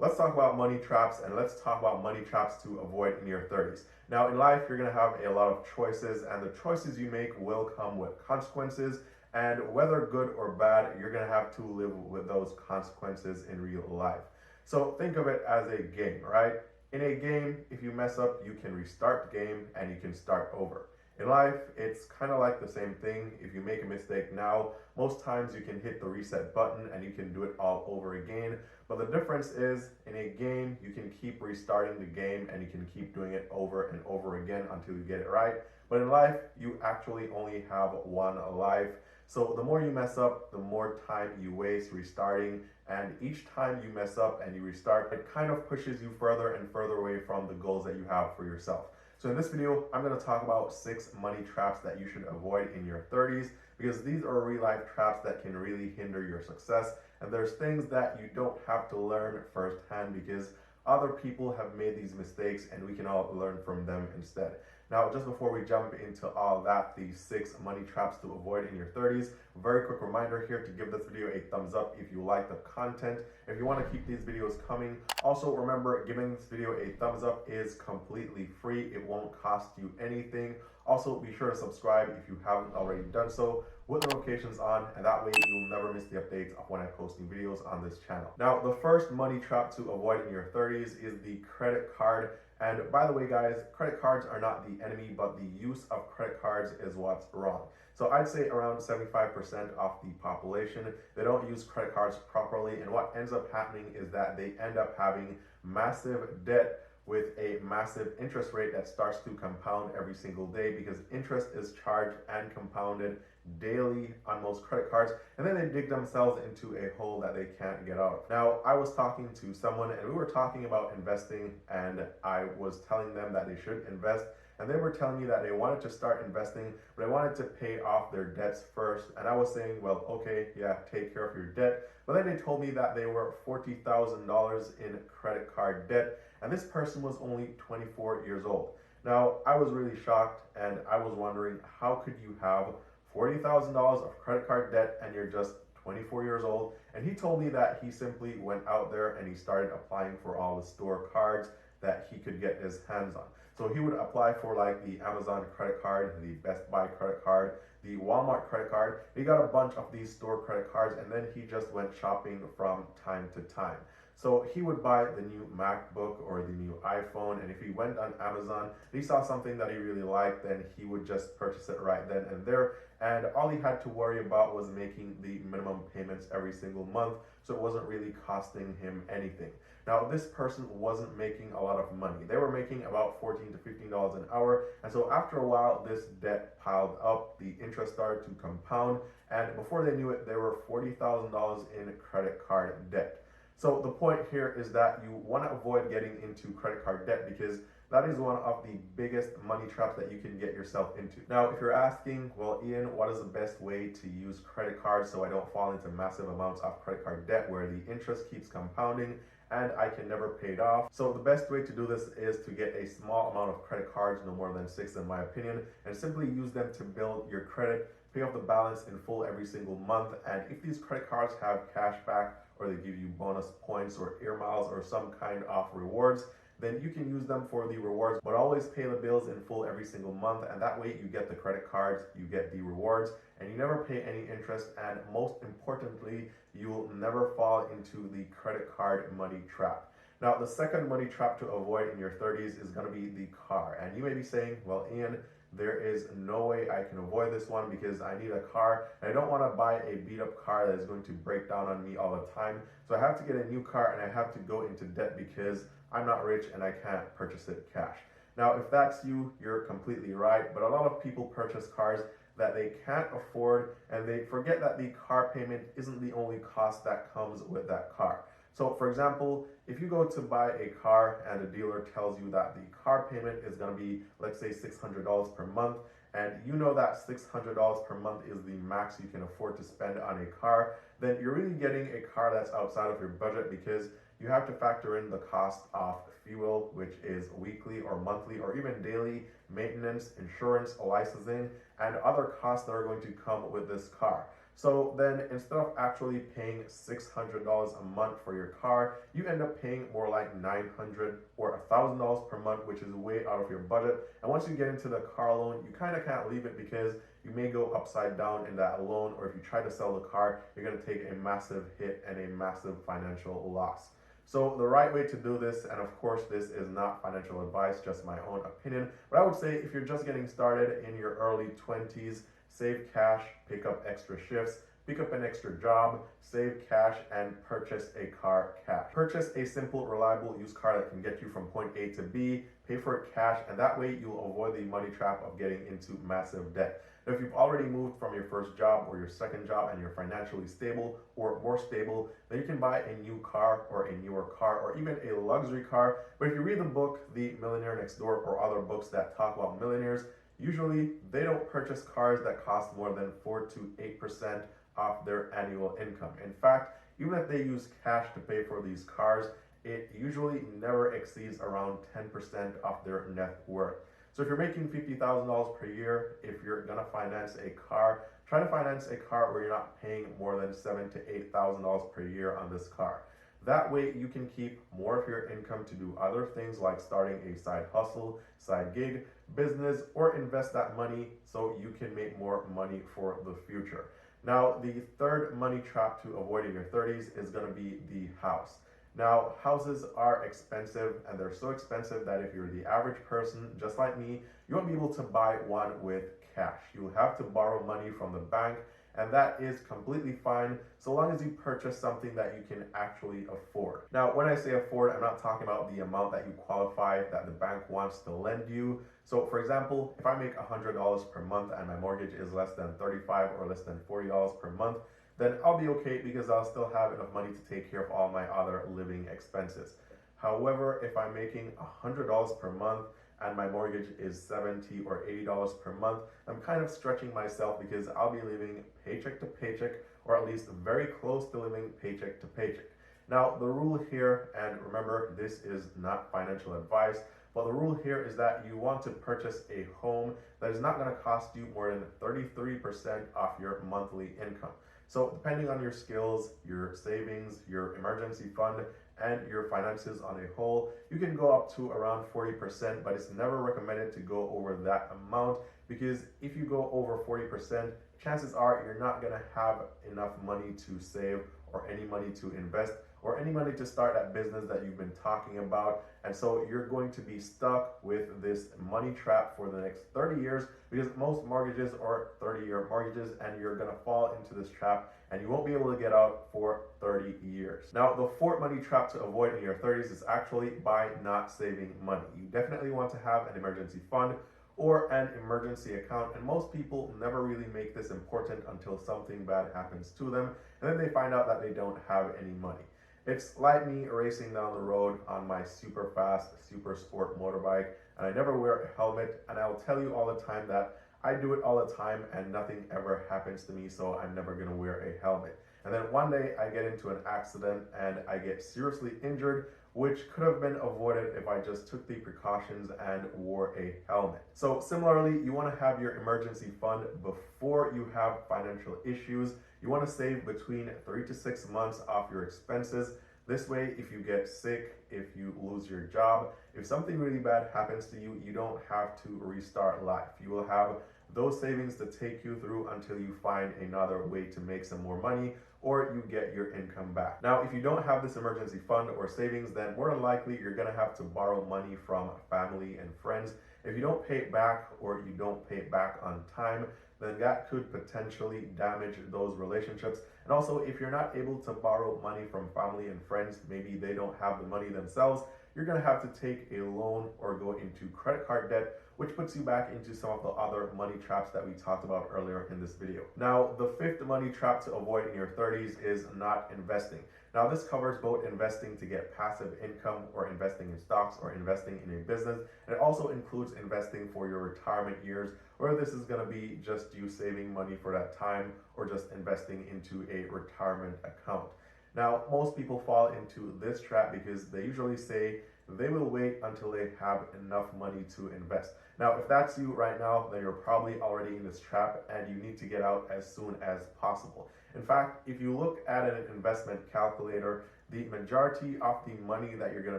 Let's talk about money traps, and let's talk about money traps to avoid in your 30s. Now, in life, you're going to have a lot of choices, and the choices you make will come with consequences. And whether good or bad, you're going to have to live with those consequences in real life. So think of it as a game, right? In a game, if you mess up, you can restart the game and you can start over. In life, it's kind of like the same thing. If you make a mistake now, most times you can hit the reset button and you can do it all over again. But the difference is, in a game, you can keep restarting the game and you can keep doing it over and over again until you get it right. But in life, you actually only have one life. So the more you mess up, the more time you waste restarting. And each time you mess up and you restart, it kind of pushes you further and further away from the goals that you have for yourself. So in this video, I'm going to talk about 6 money traps that you should avoid in your 30s, because these are real life traps that can really hinder your success. And there's things that you don't have to learn firsthand because other people have made these mistakes and we can all learn from them instead. Now, just before we jump into all that, these 6 money traps to avoid in your 30s, very quick reminder here to give this video a thumbs up if you like the content. If you want to keep these videos coming, also remember, giving this video a thumbs up is completely free. It won't cost you anything. Also, be sure to subscribe if you haven't already done so, with notifications on, and that way you'll never miss the updates of when I post new videos on this channel. Now, the first money trap to avoid in your 30s is the credit card. And by the way, guys, credit cards are not the enemy, but the use of credit cards is what's wrong. So I'd say around 75% of the population, they don't use credit cards properly. And what ends up happening is that they end up having massive debt with a massive interest rate that starts to compound every single day, because interest is charged and compounded daily on most credit cards, and then they dig themselves into a hole that they can't get out of. Now, I was talking to someone and we were talking about investing, and I was telling them that they should invest, and they were telling me that they wanted to start investing, but they wanted to pay off their debts first. And I was saying, well, okay, yeah, take care of your debt. But then they told me that they were $40,000 in credit card debt, and this person was only 24 years old. Now, I was really shocked, and I was wondering, how could you have $40,000 of credit card debt and you're just 24 years old? And he told me that he simply went out there and he started applying for all the store cards that he could get his hands on. So he would apply for like the Amazon credit card, the Best Buy credit card, the Walmart credit card. He got a bunch of these store credit cards, and then he just went shopping from time to time. So he would buy the new MacBook or the new iPhone, and if he went on Amazon and he saw something that he really liked, then he would just purchase it right then and there. And all he had to worry about was making the minimum payments every single month, so it wasn't really costing him anything. Now, this person wasn't making a lot of money. They were making about $14 to $15 an hour, and so after a while, this debt piled up, the interest started to compound, and before they knew it, they were $40,000 in credit card debt. So the point here is that you want to avoid getting into credit card debt, because that is one of the biggest money traps that you can get yourself into. Now, if you're asking, well, Eann, what is the best way to use credit cards so I don't fall into massive amounts of credit card debt where the interest keeps compounding and I can never pay it off? So the best way to do this is to get a small amount of credit cards, no more than 6 in my opinion, and simply use them to build your credit, pay off the balance in full every single month. And if these credit cards have cash back, or they give you bonus points or air miles or some kind of rewards, then you can use them for the rewards, but always pay the bills in full every single month. And that way you get the credit cards, you get the rewards, and you never pay any interest. And most importantly, you will never fall into the credit card money trap. Now, the second money trap to avoid in your 30s is going to be the car. And you may be saying, well, Eann, there is no way I can avoid this one because I need a car and I don't want to buy a beat up car that is going to break down on me all the time. So I have to get a new car and I have to go into debt because I'm not rich and I can't purchase it cash. Now, if that's you, you're completely right. But a lot of people purchase cars that they can't afford, and they forget that the car payment isn't the only cost that comes with that car. So for example, if you go to buy a car and the dealer tells you that the car payment is going to be, let's say, $600 per month, and you know that $600 per month is the max you can afford to spend on a car, then you're really getting a car that's outside of your budget, because you have to factor in the cost of fuel, which is weekly or monthly or even daily maintenance, insurance, licensing, and other costs that are going to come with this car. So then instead of actually paying $600 a month for your car, you end up paying more like $900 or $1,000 per month, which is way out of your budget. And once you get into the car loan, you kind of can't leave it because you may go upside down in that loan, or if you try to sell the car, you're going to take a massive hit and a massive financial loss. So the right way to do this, and of course this is not financial advice, just my own opinion, but I would say if you're just getting started in your early 20s, save cash, pick up extra shifts, pick up an extra job, save cash, and purchase a car cash. Purchase a simple, reliable used car that can get you from point A to B, pay for it cash, and that way you'll avoid the money trap of getting into massive debt. Now, if you've already moved from your first job or your second job and you're financially stable or more stable, then you can buy a new car or a newer car or even a luxury car. But if you read the book, The Millionaire Next Door, or other books that talk about millionaires, usually they don't purchase cars that cost more than 4 to 8% off their annual income. In fact, even if they use cash to pay for these cars, it usually never exceeds around 10% of their net worth. So if you're making $50,000 per year, if you're gonna finance a car, try to finance a car where you're not paying more than $7,000 to $8,000 per year on this car. That way you can keep more of your income to do other things like starting a side hustle, side gig, business, or invest that money so you can make more money for the future. Now, the third money trap to avoid in your 30s is going to be the house. Now, houses are expensive, and they're so expensive that if you're the average person, just like me, you won't be able to buy one with cash. You'll have to borrow money from the bank, and that is completely fine so long as you purchase something that you can actually afford. Now, when I say afford, I'm not talking about the amount that you qualify that the bank wants to lend you. So for example, if I make $100 per month and my mortgage is less than $35 or less than $40 per month, then I'll be okay because I'll still have enough money to take care of all my other living expenses. However, if I'm making $100 per month and my mortgage is $70 or $80 per month, I'm kind of stretching myself because I'll be living paycheck to paycheck, or at least very close to living paycheck to paycheck. Now, the rule here, and remember, this is not financial advice, but the rule here is that you want to purchase a home that is not going to cost you more than 33% off your monthly income. So depending on your skills, your savings, your emergency fund, and your finances on a whole, you can go up to around 40%, but it's never recommended to go over that amount, because if you go over 40%, chances are you're not going to have enough money to save or any money to invest or any money to start that business that you've been talking about. And so you're going to be stuck with this money trap for the next 30 years, because most mortgages are 30-year mortgages, and you're going to fall into this trap and you won't be able to get out for 30 years. Now, the fourth money trap to avoid in your 30s is actually by not saving money. You definitely want to have an emergency fund or an emergency account, and most people never really make this important until something bad happens to them, and then they find out that they don't have any money. It's like me racing down the road on my super fast, super sport motorbike, and I never wear a helmet, and I'll tell you all the time that I do it all the time and nothing ever happens to me, so I'm never gonna wear a helmet. And then one day I get into an accident and I get seriously injured, which could have been avoided if I just took the precautions and wore a helmet. So similarly, you want to have your emergency fund before you have financial issues. You want to save between 3 to 6 months off your expenses. This way, if you get sick, if you lose your job, if something really bad happens to you, you don't have to restart life. You will have those savings to take you through until you find another way to make some more money, or you get your income back. Now, if you don't have this emergency fund or savings, then more than likely you're gonna have to borrow money from family and friends. If you don't pay it back, or you don't pay it back on time, then that could potentially damage those relationships. And also, if you're not able to borrow money from family and friends, maybe they don't have the money themselves, you're gonna have to take a loan or go into credit card debt, which puts you back into some of the other money traps that we talked about earlier in this video. Now, the fifth money trap to avoid in your 30s is not investing. Now, this covers both investing to get passive income, or investing in stocks, or investing in a business. And it also includes investing for your retirement years, or this is gonna be just you saving money for that time, or just investing into a retirement account. Now, most people fall into this trap because they usually say they will wait until they have enough money to invest. Now, if that's you right now, then you're probably already in this trap and you need to get out as soon as possible. In fact, if you look at an investment calculator, the majority of the money that you're going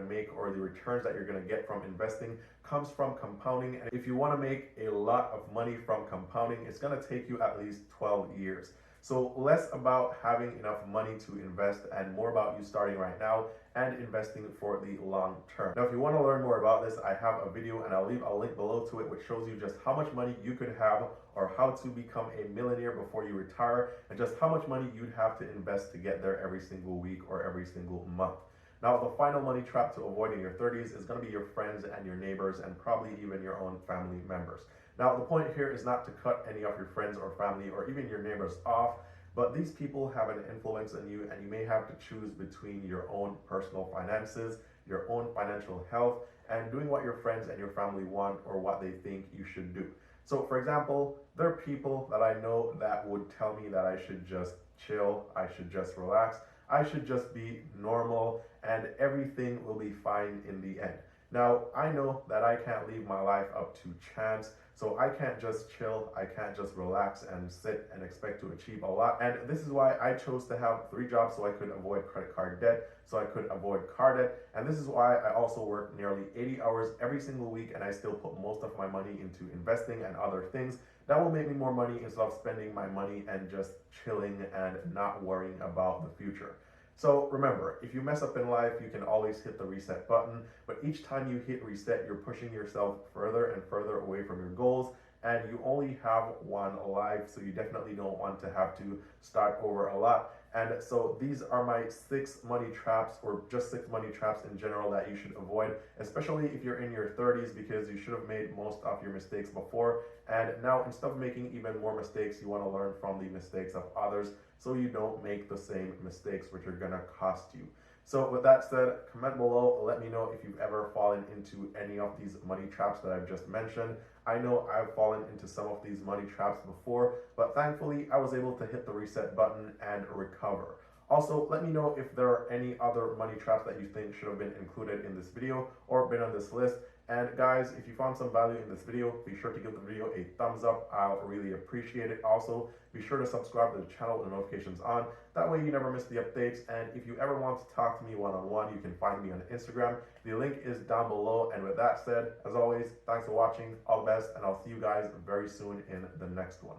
to make or the returns that you're going to get from investing comes from compounding. And if you want to make a lot of money from compounding, it's going to take you at least 12 years. So less about having enough money to invest and more about you starting right now and investing for the long term. Now, if you want to learn more about this, I have a video and I'll leave a link below to it which shows you just how much money you could have or how to become a millionaire before you retire and just how much money you'd have to invest to get there every single week or every single month. Now, the final money trap to avoid in your 30s is going to be your friends and your neighbors and probably even your own family members. Now, the point here is not to cut any of your friends or family or even your neighbors off, but these people have an influence on you and you may have to choose between your own personal finances, your own financial health, and doing what your friends and your family want or what they think you should do. So, for example, there are people that I know that would tell me that I should just chill, I should just relax, I should just be normal, and everything will be fine in the end. Now, I know that I can't leave my life up to chance, so I can't just chill, I can't just relax and sit and expect to achieve a lot. And this is why I chose to have 3 jobs so I could avoid credit card debt, so I could avoid car debt. And this is why I also work nearly 80 hours every single week and I still put most of my money into investing and other things that will make me more money instead of spending my money and just chilling and not worrying about the future. So remember, if you mess up in life, you can always hit the reset button, but each time you hit reset, you're pushing yourself further and further away from your goals, and you only have one life, so you definitely don't want to have to start over a lot. And so these are my 6 money traps, or just 6 money traps in general that you should avoid, especially if you're in your 30s, because you should have made most of your mistakes before. And now, instead of making even more mistakes, you want to learn from the mistakes of others so you don't make the same mistakes which are going to cost you. So with that said, comment below, let me know if you've ever fallen into any of these money traps that I've just mentioned. I know I've fallen into some of these money traps before, but thankfully I was able to hit the reset button and recover. Also, let me know if there are any other money traps that you think should have been included in this video or been on this list. And guys, if you found some value in this video, be sure to give the video a thumbs up. I'll really appreciate it. Also, be sure to subscribe to the channel with notifications on. That way you never miss the updates. And if you ever want to talk to me one-on-one, you can find me on Instagram. The link is down below. And with that said, as always, thanks for watching. All the best, and I'll see you guys very soon in the next one.